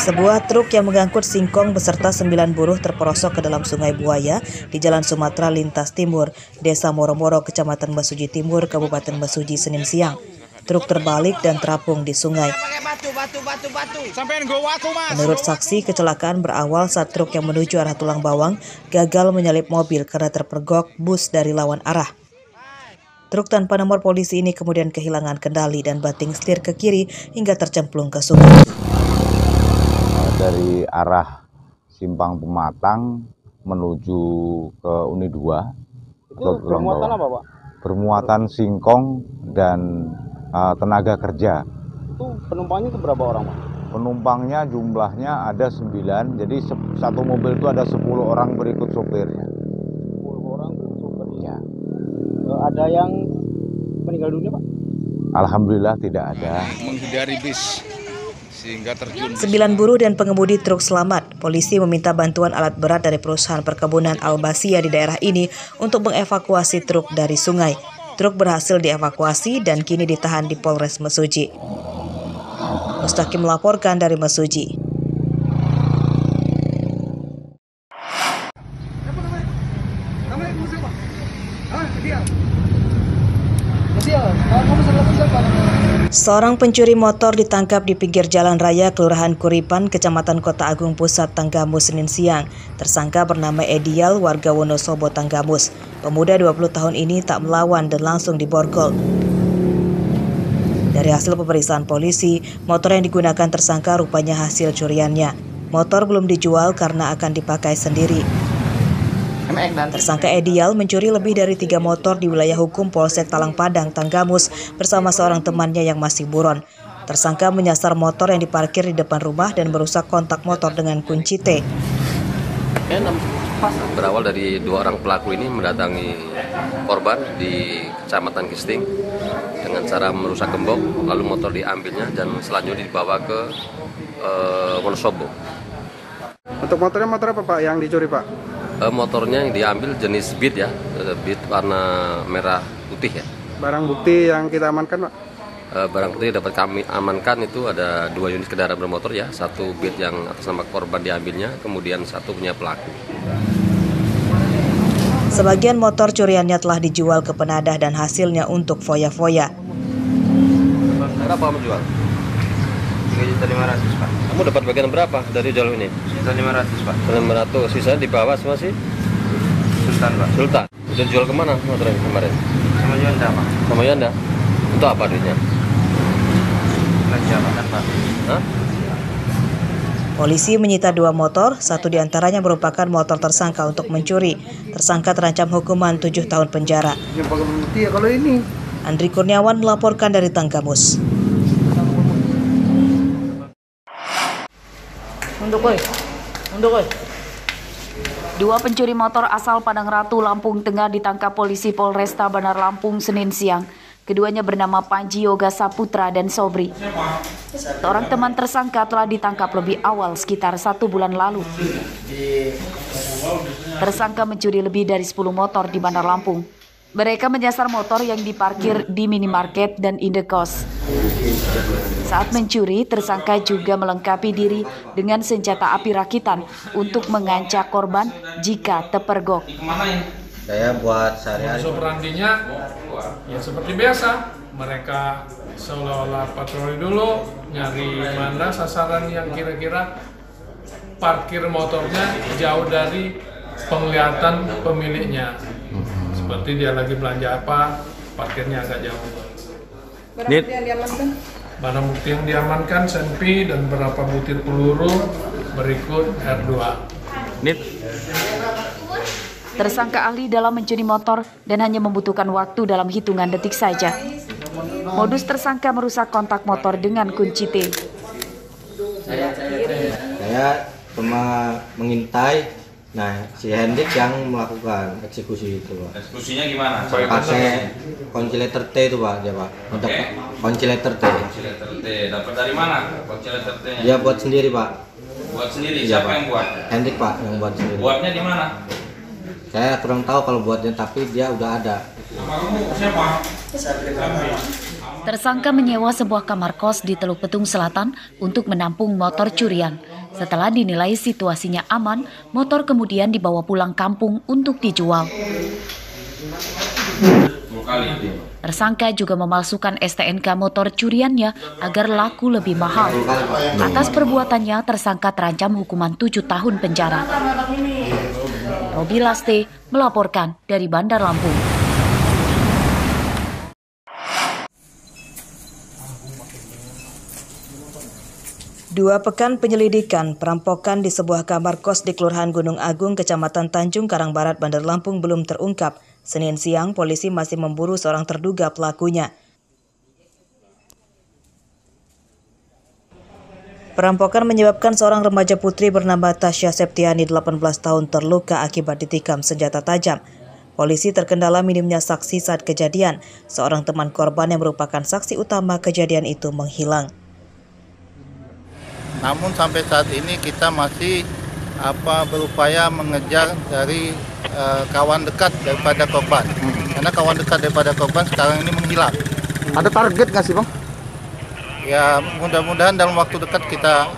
Sebuah truk yang mengangkut singkong beserta 9 buruh terperosok ke dalam Sungai Buaya di Jalan Sumatera Lintas Timur, Desa Moro-Moro, Kecamatan Mesuji Timur, Kabupaten Mesuji, Senin siang. Truk terbalik dan terapung di sungai. Menurut saksi, kecelakaan berawal saat truk yang menuju arah Tulang Bawang gagal menyalip mobil karena terpergok bus dari lawan arah. Truk tanpa nomor polisi ini kemudian kehilangan kendali dan banting setir ke kiri hingga tercemplung ke sungai. Dari arah Simpang Pematang menuju ke Uni 2. Itu bermuatan apa, Pak? Bermuatan singkong dan tenaga kerja. Itu penumpangnya itu berapa orang, Pak? Penumpangnya jumlahnya ada 9, jadi satu mobil itu ada 10 orang berikut sopirnya. 10 orang berikut sopirnya. Ya. Ada yang meninggal dunia, Pak? Alhamdulillah tidak ada. Menghindari bis sehingga terjun. 9 buruh dan pengemudi truk selamat. Polisi meminta bantuan alat berat dari perusahaan perkebunan Al-Basia di daerah ini untuk mengevakuasi truk dari sungai. Truk berhasil dievakuasi dan kini ditahan di Polres Mesuji. Mustaqim melaporkan dari Mesuji. Seorang pencuri motor ditangkap di pinggir jalan raya Kelurahan Kuripan, Kecamatan Kota Agung Pusat, Tanggamus, Senin siang. Tersangka bernama Edial, warga Wonosobo, Tanggamus. Pemuda 20 tahun ini tak melawan dan langsung diborgol. Dari hasil pemeriksaan polisi, motor yang digunakan tersangka rupanya hasil curiannya. Motor belum dijual karena akan dipakai sendiri. Tersangka Edial mencuri lebih dari 3 motor di wilayah hukum Polsek Talang Padang, Tanggamus bersama seorang temannya yang masih buron. Tersangka menyasar motor yang diparkir di depan rumah dan merusak kontak motor dengan kunci T. Berawal dari 2 orang pelaku ini mendatangi korban di Kecamatan Kisting dengan cara merusak gembok, lalu motor diambilnya dan selanjutnya dibawa ke Wonosobo. Untuk motornya motor apa, Pak, yang dicuri, Pak? Motornya yang diambil jenis Beat ya, Beat warna merah putih ya. Barang bukti yang kita amankan, Pak? Barang bukti dapat kami amankan itu ada 2 unit kendaraan bermotor ya, 1 Beat yang atas nama korban diambilnya, kemudian 1 punya pelaku. Sebagian motor curiannya telah dijual ke penadah dan hasilnya untuk foya-foya. Berapa kamu jual? 3.500.000, Pak. Kamu dapat bagian berapa dari jual ini? 3.500, Pak. 500, sisanya di bawah semua sih? Sultan, Pak. Sultan. Udah jual kemana motornya kemarin? Sama Yonda, Pak. Sama Yanda? Untuk apa duitnya? Belanja makan, Pak. Hah? Polisi menyita 2 motor, 1 diantaranya merupakan motor tersangka untuk mencuri. Tersangka terancam hukuman 7 tahun penjara. Yang pakai bukti ya kalau ini. Andri Kurniawan melaporkan dari Tanggamus. Dua pencuri motor asal Padang Ratu, Lampung Tengah ditangkap polisi Polresta Bandar Lampung Senin siang. Keduanya bernama Panji Yoga Saputra dan Sobri. Seorang teman tersangka telah ditangkap lebih awal sekitar 1 bulan lalu. Tersangka mencuri lebih dari 10 motor di Bandar Lampung. Mereka menyasar motor yang diparkir di minimarket dan indekos. Saat mencuri, tersangka juga melengkapi diri dengan senjata api rakitan untuk mengancam korban jika terpergok. Saya buat sehari-hari. Operandinya ya seperti biasa, mereka seolah-olah patroli dulu, nyari mana sasaran yang kira-kira parkir motornya jauh dari penglihatan pemiliknya. Seperti dia lagi belanja apa, parkirnya agak jauh. Barang bukti yang diamankan? Barang bukti yang diamankan senpi dan beberapa butir peluru berikut R2. Tersangka ahli dalam mencuri motor dan hanya membutuhkan waktu dalam hitungan detik saja. Modus tersangka merusak kontak motor dengan kunci T. Saya cuma mengintai. Nah, si Hendrik yang melakukan eksekusi itu, Pak. Eksekusinya gimana? Pakai kunci letter T itu, Pak, dia, Pak. Untuk kunci letter T. Kunci letter T. Dapat dari mana kunci letter T-nya? Dia buat sendiri, Pak. Buat sendiri? Iya, Siapa Pak. yang buat? Hendrik, Pak, yang buat sendiri. Buatnya di mana? Saya kurang tahu kalau buatnya, tapi dia udah ada. Nama kamu siapa? Tersangka menyewa sebuah kamar kos di Teluk Betung Selatan untuk menampung motor curian. Setelah dinilai situasinya aman, motor kemudian dibawa pulang kampung untuk dijual. Tersangka juga memalsukan STNK motor curiannya agar laku lebih mahal. Atas perbuatannya, tersangka terancam hukuman 7 tahun penjara. Robi Laste melaporkan dari Bandar Lampung. Dua pekan penyelidikan perampokan di sebuah kamar kos di Kelurahan Gunung Agung, Kecamatan Tanjung Karang Barat, Bandar Lampung belum terungkap. Senin siang, polisi masih memburu seorang terduga pelakunya. Perampokan menyebabkan seorang remaja putri bernama Tasya Septiani, 18 tahun, terluka akibat ditikam senjata tajam. Polisi terkendala minimnya saksi saat kejadian. Seorang teman korban yang merupakan saksi utama kejadian itu menghilang. Namun sampai saat ini kita masih berupaya mengejar dari kawan dekat daripada korban. Karena kawan dekat daripada korban sekarang ini menghilang. Ada target nggak sih, Bang? Ya, mudah-mudahan dalam waktu dekat kita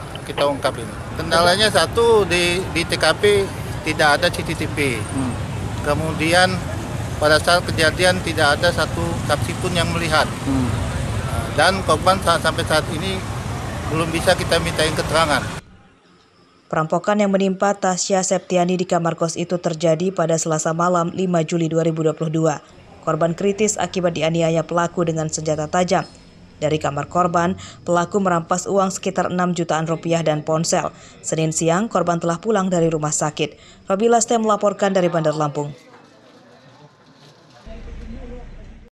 ungkap ini. Kendalanya satu, di TKP tidak ada CCTV. Kemudian pada saat kejadian tidak ada satu saksi pun yang melihat. Dan korban sampai saat ini belum bisa kita mintain keterangan. Perampokan yang menimpa Tasya Septiani di kamar kos itu terjadi pada Selasa malam 5 Juli 2022. Korban kritis akibat dianiaya pelaku dengan senjata tajam. Dari kamar korban, pelaku merampas uang sekitar 6 jutaan rupiah dan ponsel. Senin siang, korban telah pulang dari rumah sakit. Robi Laste melaporkan dari Bandar Lampung.